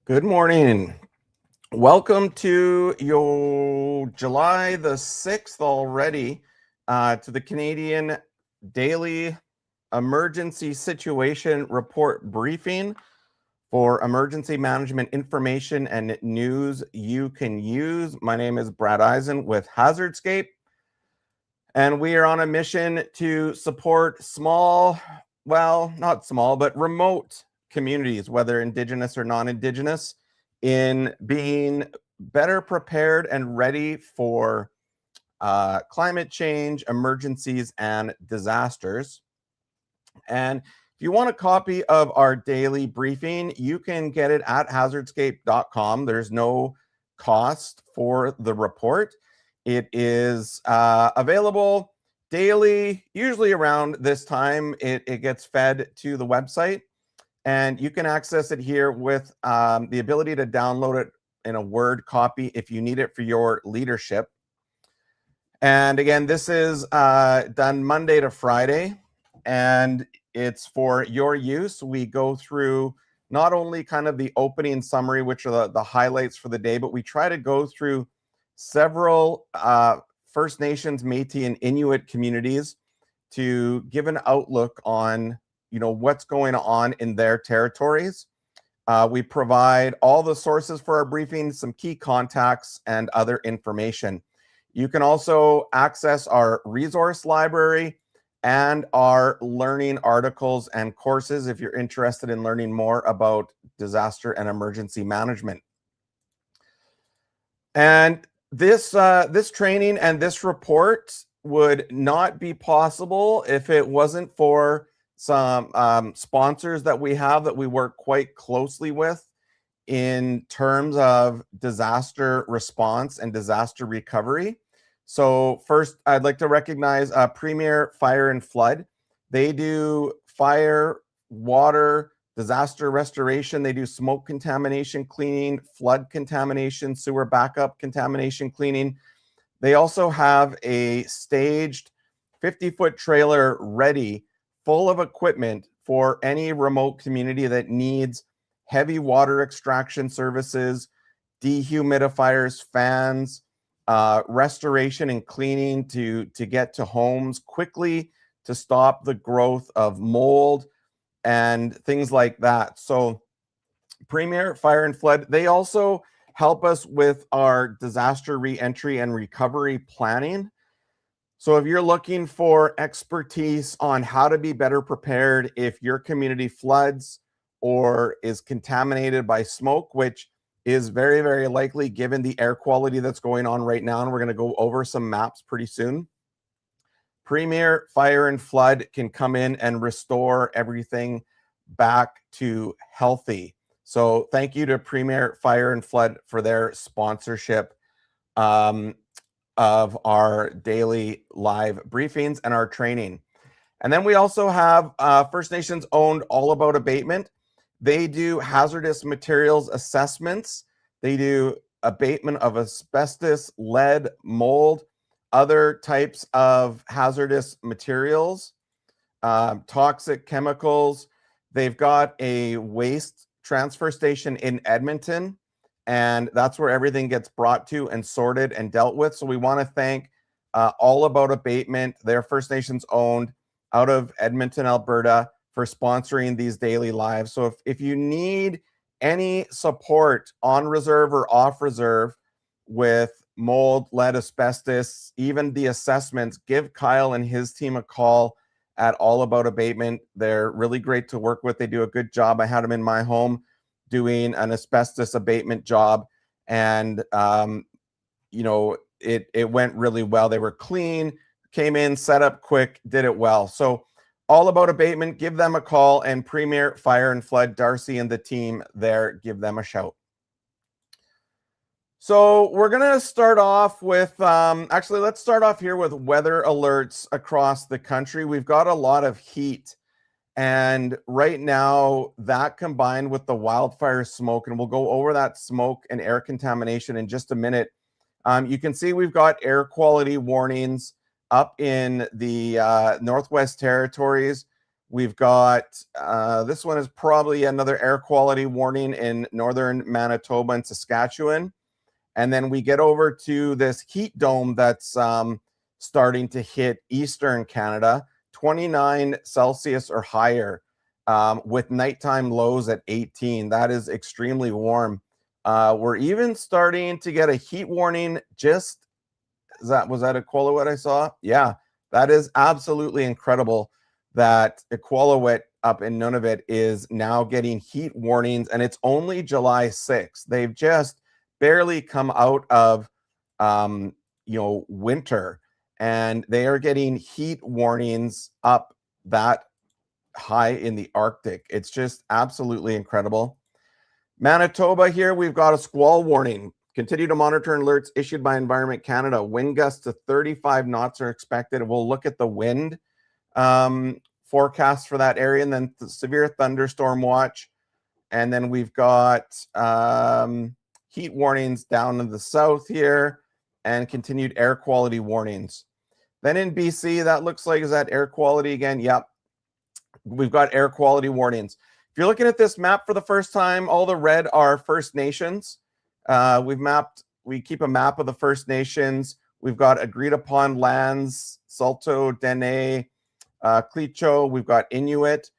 Good morning. Welcome to your July the 6th already to the Canadian Daily Emergency Situation Report briefing for emergency management information and news you can use. My name is Brad Eisen with HazardScape, and we are on a mission to support small, well, not small, but remote communities, whether Indigenous or non-Indigenous, in being better prepared and ready for climate change, emergencies, and disasters. And if you want a copy of our daily briefing, you can get it at hazardscape.com. There's no cost for the report. It is available daily, usually around this time. It gets fed to the website, and you can access it here with the ability to download it in a Word copy if you need it for your leadership. And again, this is done Monday to Friday, and it's for your use. We go through not only kind of the opening summary, which are the highlights for the day, but we try to go through several First Nations, Metis and Inuit communities to give an outlook on what's going on in their territories. We provide all the sources for our briefing, some key contacts, and other information. You can also access our resource library and our learning articles and courses if you're interested in learning more about disaster and emergency management. And this training and this report would not be possible if it wasn't for some sponsors that we have that we work quite closely with in terms of disaster response and disaster recovery. So first, I'd like to recognize Premier Fire and Flood. They do fire, water, disaster restoration. They do smoke contamination cleaning, flood contamination, sewer backup contamination cleaning. They also have a staged 50-foot trailer ready, full of equipment for any remote community that needs heavy water extraction services, dehumidifiers, fans, restoration and cleaning to get to homes quickly to stop the growth of mold and things like that. So Premier Fire and Flood, they also help us with our disaster re-entry and recovery planning. So if you're looking for expertise on how to be better prepared if your community floods or is contaminated by smoke, which is very, very likely given the air quality that's going on right now, and we're going to go over some maps pretty soon, Premier Fire and Flood can come in and restore everything back to healthy. So thank you to Premier Fire and Flood for their sponsorship of our daily live briefings and our training. And then we also have First Nations owned All About Abatement. They do hazardous materials assessments. They do abatement of asbestos, lead, mold, other types of hazardous materials, toxic chemicals. They've got a waste transfer station in Edmonton, and that's where everything gets brought to and sorted and dealt with. So we want to thank All About Abatement. They're First Nations owned out of Edmonton, Alberta, for sponsoring these daily lives. So if you need any support on reserve or off reserve with mold, lead, asbestos, even the assessments, give Kyle and his team a call at All About Abatement. They're really great to work with. They do a good job. I had them in my home doing an asbestos abatement job, and it went really well. They were clean, came in, set up quick, did it well. So All About Abatement, give them a call, and Premier Fire and Flood, Darcy and the team there, give them a shout. So we're going to start off with, actually, let's start off here with weather alerts across the country. We've got a lot of heat, and right now that combined with the wildfire smoke, and we'll go over that smoke and air contamination in just a minute. You can see we've got air quality warnings up in the Northwest Territories. We've got, this one is probably another air quality warning in northern Manitoba and Saskatchewan. And then we get over to this heat dome that's starting to hit eastern Canada, 29 Celsius or higher, with nighttime lows at 18. That is extremely warm. We're even starting to get a heat warning. Was that Iqaluit I saw? Yeah, that is absolutely incredible that Iqaluit up in Nunavut is now getting heat warnings, and it's only July 6th. They've just barely come out of winter, and they are getting heat warnings up that high in the Arctic. It's just absolutely incredible. Manitoba here, we've got a squall warning. Continue to monitor alerts issued by Environment Canada. Wind gusts to 35 knots are expected. We'll look at the wind forecast for that area, and then the severe thunderstorm watch. And then we've got heat warnings down in the south here and continued air quality warnings. Then in BC, that looks like, is that air quality again? Yep. We've got air quality warnings. If you're looking at this map for the first time, all the red are First Nations. We keep a map of the First Nations. We've got agreed upon lands, Saulteaux, Dene, Clicho. We've got Inuit,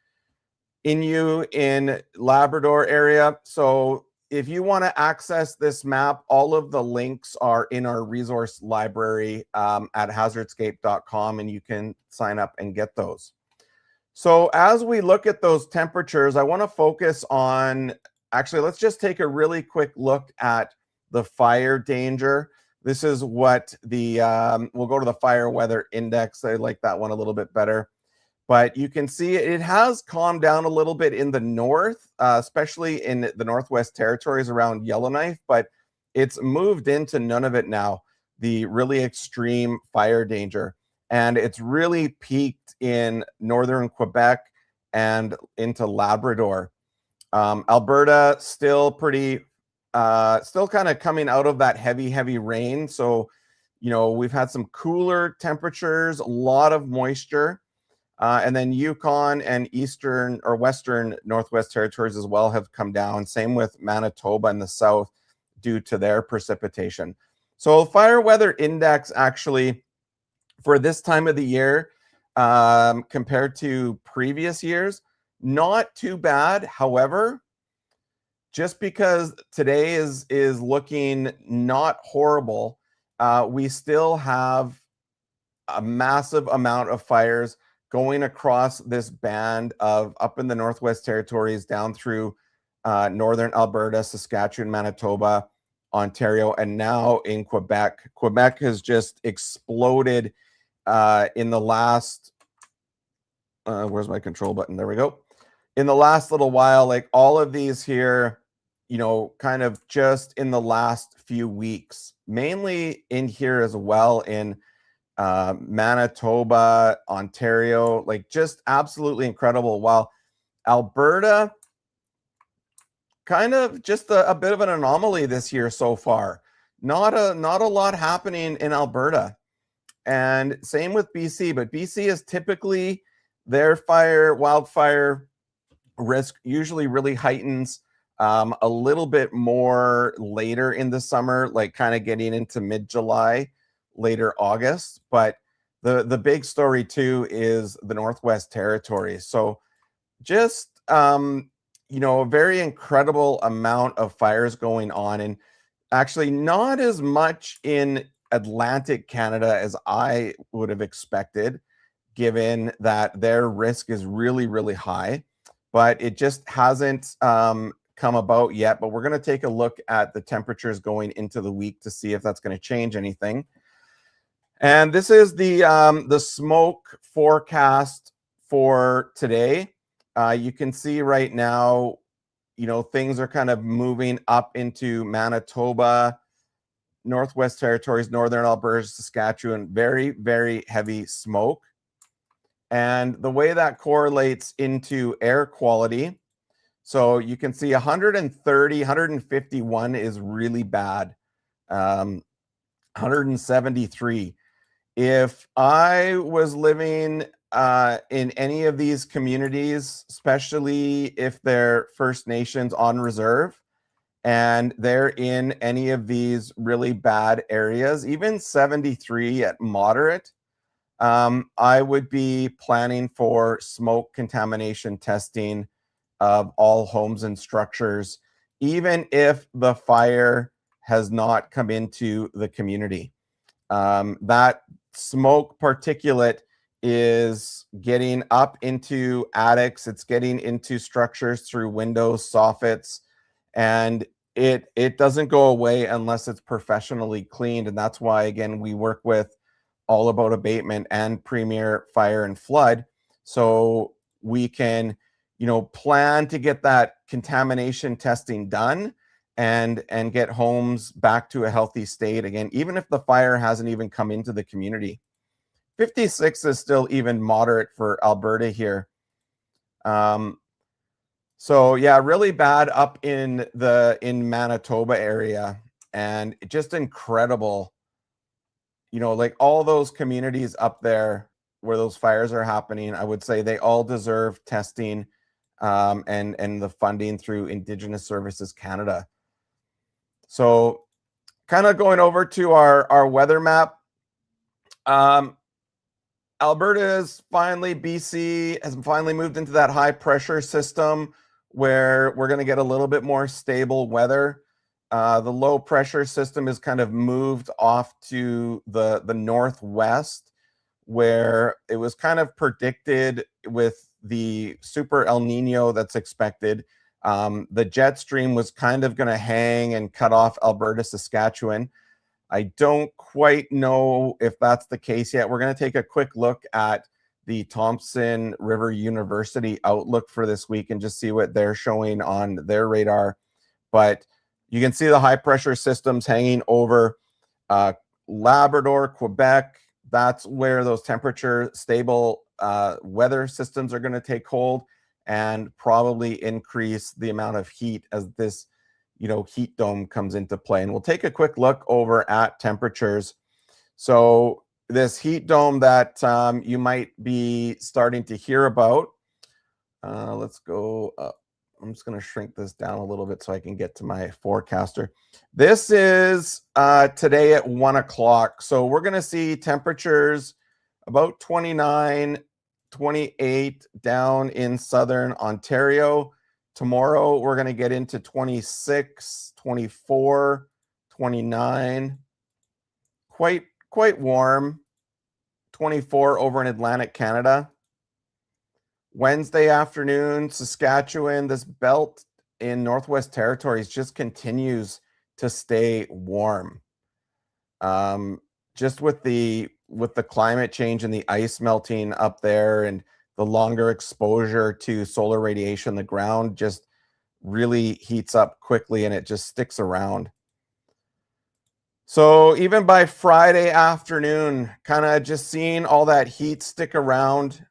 Innu in Labrador area. So if you want to access this map, all of the links are in our resource library at hazardscape.com, and you can sign up and get those. So as we look at those temperatures, I want to focus on, actually, let's just take a really quick look at the fire danger. This is what we'll go to the fire weather index. I like that one a little bit better. But you can see it has calmed down a little bit in the north, especially in the Northwest Territories around Yellowknife, but it's moved into Nunavut now, the really extreme fire danger. And it's really peaked in northern Quebec and into Labrador. Alberta still pretty, still kind of coming out of that heavy rain. So, we've had some cooler temperatures, a lot of moisture. And then Yukon and eastern or western Northwest Territories as well have come down. Same with Manitoba in the south due to their precipitation. So fire weather index actually for this time of the year compared to previous years, not too bad. However, just because today is looking not horrible, we still have a massive amount of fires going across this band of up in the Northwest Territories down through northern Alberta, Saskatchewan, Manitoba, Ontario, and now in Quebec. Quebec has just exploded in the last, where's my control button? There we go. In the last little while, like all of these here, kind of just in the last few weeks, mainly in here as well in Manitoba, Ontario, like just absolutely incredible. While Alberta, kind of just a bit of an anomaly this year so far. Not a lot happening in Alberta. And same with BC, but BC is typically their wildfire risk usually really heightens a little bit more later in the summer, like kind of getting into mid-July, later August. But the big story too is the Northwest Territories. So just a very incredible amount of fires going on, and actually not as much in Atlantic Canada as I would have expected, given that their risk is really high, but it just hasn't come about yet. But we're going to take a look at the temperatures going into the week to see if that's going to change anything. And this is the smoke forecast for today. You can see right now, things are kind of moving up into Manitoba, Northwest Territories, Northern Alberta, Saskatchewan, very heavy smoke. And the way that correlates into air quality, so you can see 130, 151 is really bad. 173. If I was living in any of these communities, especially if they're First Nations on reserve and they're in any of these really bad areas, even 73 at moderate, I would be planning for smoke contamination testing of all homes and structures, even if the fire has not come into the community. That smoke particulate is getting up into attics, it's getting into structures through windows, soffits, and it doesn't go away unless it's professionally cleaned. And that's why, again, we work with All About Abatement and Premier Fire and Flood, so we can, plan to get that contamination testing done and get homes back to a healthy state again, even if the fire hasn't even come into the community. 56 is still even moderate for Alberta here. So yeah, really bad up in Manitoba area, and just incredible. Like all those communities up there where those fires are happening, I would say they all deserve testing, and the funding through Indigenous Services Canada. So kind of going over to our weather map. BC has finally moved into that high pressure system where we're going to get a little bit more stable weather. The low pressure system is kind of moved off to the northwest, where it was kind of predicted with the super El Nino that's expected. The jet stream was kind of going to hang and cut off Alberta, Saskatchewan. I don't quite know if that's the case yet. We're going to take a quick look at the Thompson River University outlook for this week and just see what they're showing on their radar. But you can see the high pressure systems hanging over Labrador, Quebec. That's where those temperature stable weather systems are going to take hold and probably increase the amount of heat as this heat dome comes into play. And we'll take a quick look over at temperatures. So this heat dome that you might be starting to hear about, let's go up. I'm just going to shrink this down a little bit so I can get to my forecaster. This is today at 1 o'clock. So we're going to see temperatures about 29, 28 down in southern Ontario. Tomorrow, we're going to get into 26, 24, 29. Quite warm. 24 over in Atlantic Canada. Wednesday afternoon, Saskatchewan, this belt in Northwest Territories just continues to stay warm. Just with the climate change and the ice melting up there and the longer exposure to solar radiation, the ground just really heats up quickly and it just sticks around. So even by Friday afternoon, kind of just seeing all that heat stick around.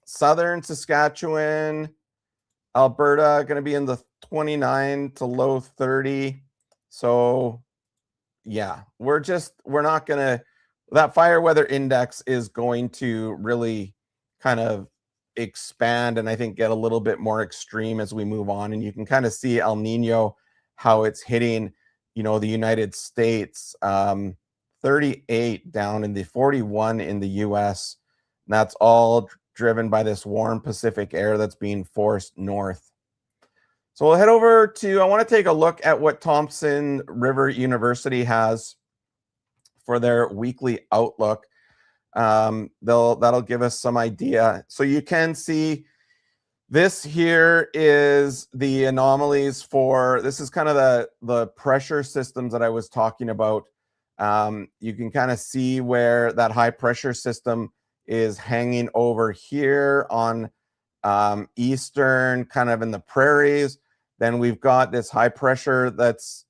Southern Saskatchewan, Alberta, going to be in the 29 to low 30. So yeah, we're not going to, that fire weather index is going to really kind of expand and I think get a little bit more extreme as we move on. And you can kind of see El Nino, how it's hitting, the United States, 38 down in the 41 in the US. And that's all driven by this warm Pacific air that's being forced north. So we'll head over to, I want to take a look at what Thompson River University has for their weekly outlook. That'll give us some idea. So you can see this here is the anomalies for, this is kind of the pressure systems that I was talking about. You can kind of see where that high pressure system is hanging over here on eastern, kind of in the prairies. Then we've got this high pressure that's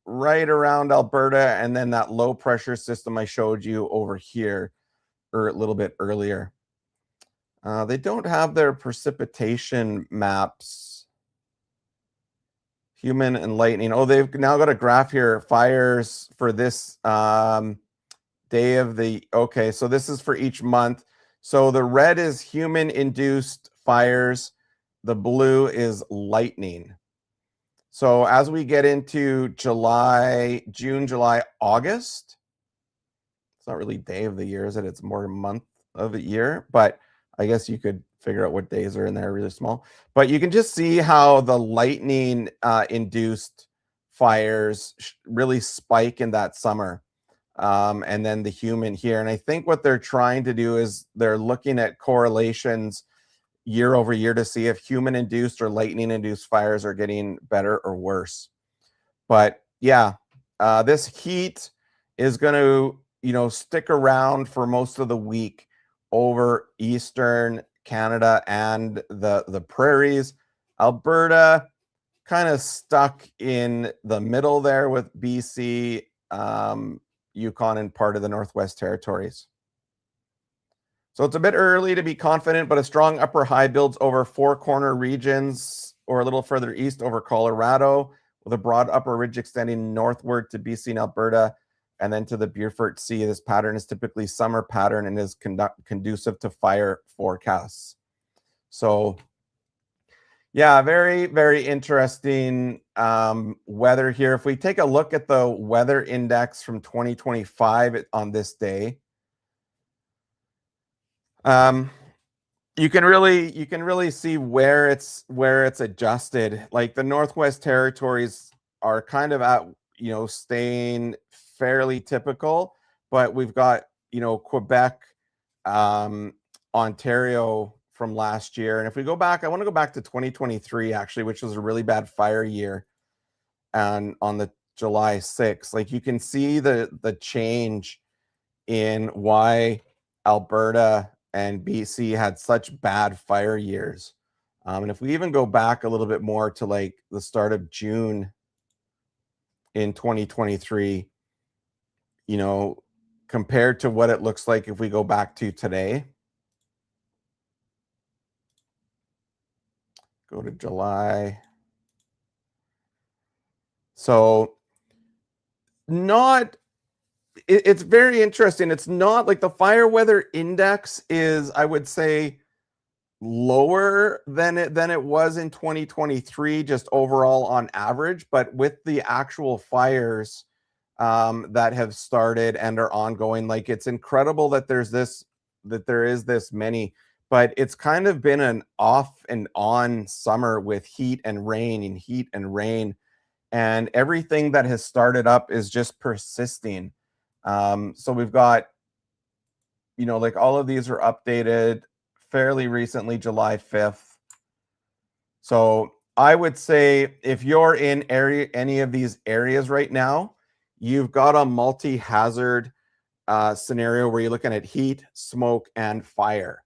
right around Alberta, and then that low pressure system I showed you over here or a little bit earlier. They don't have their precipitation maps. Human and lightning. Oh, they've now got a graph here. Fires for this day of the, okay, so this is for each month. So the red is human-induced fires. The blue is lightning. So as we get into June, July, August, it's not really day of the year, is it? It's more month of the year, but I guess you could figure out what days are in there really small. But you can just see how the lightning induced fires really spike in that summer. And then the human here. And I think what they're trying to do is they're looking at correlations year over year to see if human induced or lightning induced fires are getting better or worse. But yeah, this heat is going to, stick around for most of the week over eastern Canada and the prairies. Alberta kind of stuck in the middle there with BC, Yukon, and part of the Northwest Territories. So it's a bit early to be confident, but a strong upper high builds over Four Corner regions or a little further east over Colorado, with a broad upper ridge extending northward to BC and Alberta and then to the Beaufort Sea. This pattern is typically summer pattern and is conducive to fire forecasts. So yeah, very, very interesting weather here. If we take a look at the weather index from 2025 on this day, you can really see where it's adjusted. Like the Northwest Territories are kind of at, staying fairly typical, but we've got, Quebec, Ontario from last year. And if we go back, I want to go back to 2023 actually, which was a really bad fire year. And on the July 6th, like you can see the change in why Alberta and BC had such bad fire years. And if we even go back a little bit more to like the start of June in 2023, compared to what it looks like if we go back to today. Go to July. So it's very interesting. It's not like the fire weather index is, I would say, lower than it was in 2023, just overall on average. But with the actual fires that have started and are ongoing, like it's incredible that there is this many. But it's kind of been an off and on summer with heat and rain and heat and rain. And everything that has started up is just persisting. So we've got, like all of these are updated fairly recently, July 5th. So I would say if you're in any of these areas right now, you've got a multi-hazard scenario where you're looking at heat, smoke, and fire.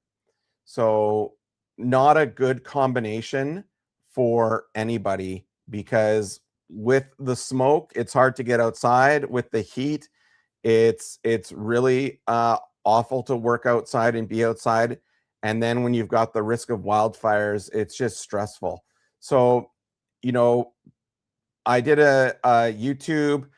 So not a good combination for anybody, because with the smoke, it's hard to get outside. With the heat, it's really awful to work outside and be outside. And then when you've got the risk of wildfires, it's just stressful. So, I did a YouTube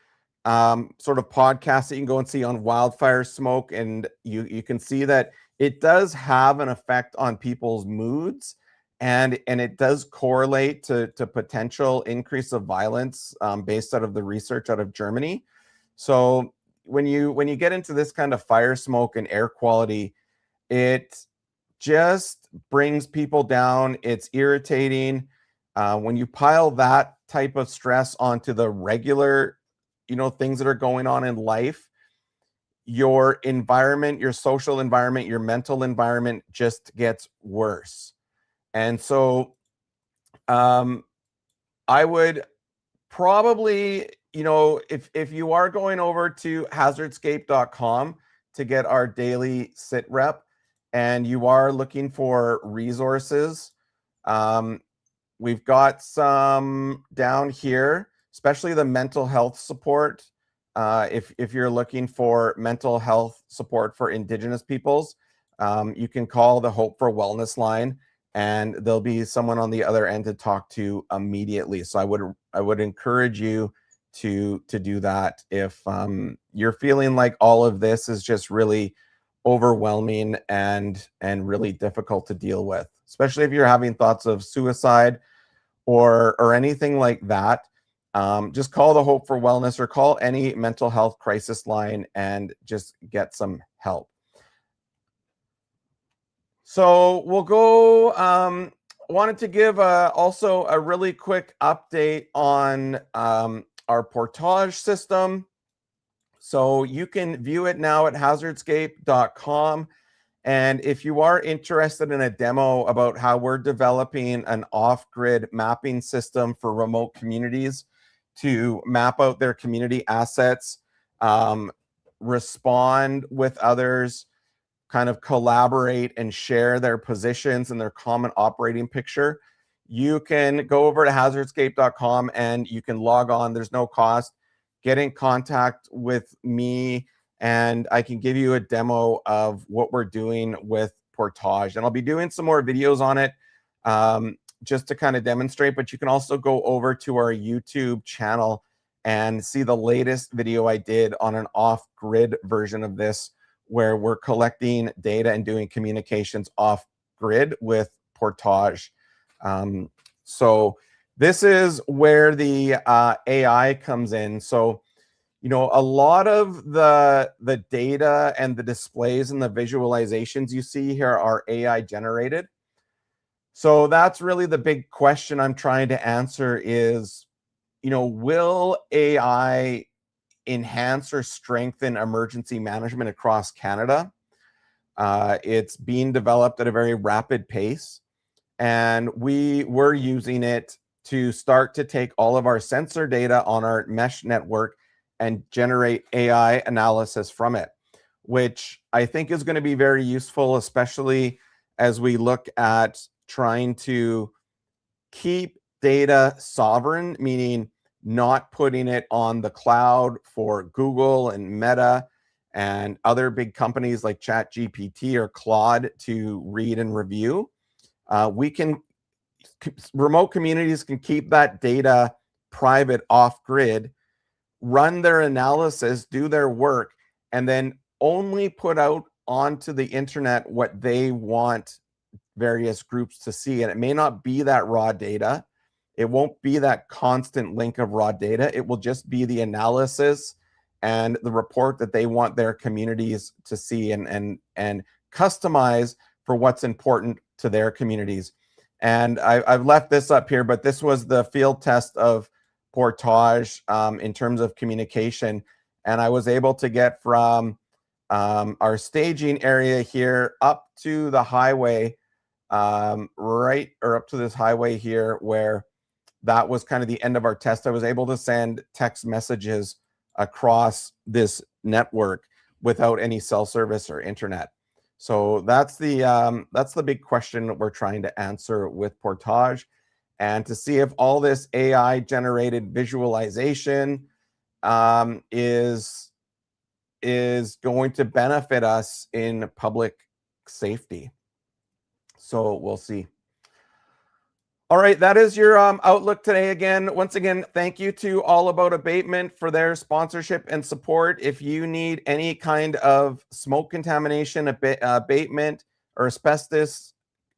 sort of podcast that you can go and see on wildfire smoke, and you can see that it does have an effect on people's moods, and it does correlate to potential increase of violence based out of the research out of Germany. So when you get into this kind of fire smoke and air quality, it just brings people down. It's irritating. When you pile that type of stress onto the regular, things that are going on in life, your environment, your social environment, your mental environment just gets worse. And so I would probably, if you are going over to hazardscape.com to get our daily sit rep and you are looking for resources, we've got some down here, especially the mental health support. If you're looking for mental health support for Indigenous peoples, you can call the Hope for Wellness line, and there'll be someone on the other end to talk to immediately. So I would encourage you to do that if you're feeling like all of this is just really overwhelming and really difficult to deal with, especially if you're having thoughts of suicide or anything like that. Just call the Hope for Wellness or call any mental health crisis line and just get some help. So we'll go, wanted to give also a really quick update on our portage system. So you can view it now at hazardscape.com. And if you are interested in a demo about how we're developing an off-grid mapping system for remote communities to map out their community assets, respond with others, kind of collaborate and share their positions and their common operating picture, you can go over to hazardscape.com and you can log on. There's no cost. Get in contact with me and I can give you a demo of what we're doing with Portage. And I'll be doing some more videos on it just to kind of demonstrate, but you can also go over to our YouTube channel and see the latest video I did on an off-grid version of this, where we're collecting data and doing communications off-grid with Portage. So this is where the AI comes in. So, you know, a lot of the data and the displays and the visualizations you see here are AI generated. So that's really the big question I'm trying to answer is, you know, will AI enhance or strengthen emergency management across Canada? It's being developed at a very rapid pace, and we were using it to start to take all of our sensor data on our mesh network and generate AI analysis from it, which I think is going to be very useful, especially as we look at trying to keep data sovereign, meaning not putting it on the cloud for Google and Meta and other big companies like ChatGPT or Claude to read and review. Remote communities can keep that data private off-grid, run their analysis, do their work, and then only put out onto the internet what they want various groups to see. And it may not be that raw data. It won't be that constant link of raw data. It will just be the analysis and the report that they want their communities to see and customize for what's important to their communities. And I've left this up here, but this was the field test of Portage in terms of communication. And I was able to get from our staging area here up to the highway, right, or up to this highway here, where that was kind of the end of our test. I was able to send text messages across this network without any cell service or internet. So that's the big question that we're trying to answer with Portage, and to see if all this AI generated visualization is going to benefit us in public safety. So we'll see. All right, that is your outlook today. Again, once again, thank you to All About Abatement for their sponsorship and support. If you need any kind of smoke contamination abatement or asbestos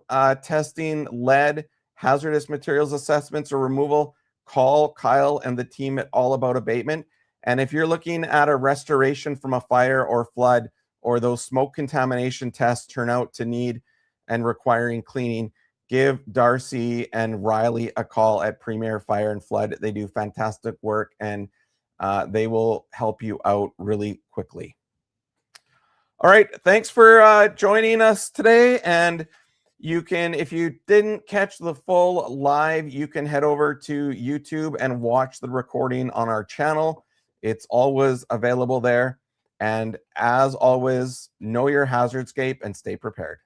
testing, lead, hazardous materials assessments or removal, call Kyle and the team at All About Abatement. And if you're looking at a restoration from a fire or flood, or those smoke contamination tests turn out to need and requiring cleaning, give Darcy and Riley a call at Premier Fire and Flood. They do fantastic work, and they will help you out really quickly. All right, thanks for joining us today. And you can, if you didn't catch the full live, you can head over to YouTube and watch the recording on our channel. It's always available there. And as always, know your hazardscape and stay prepared.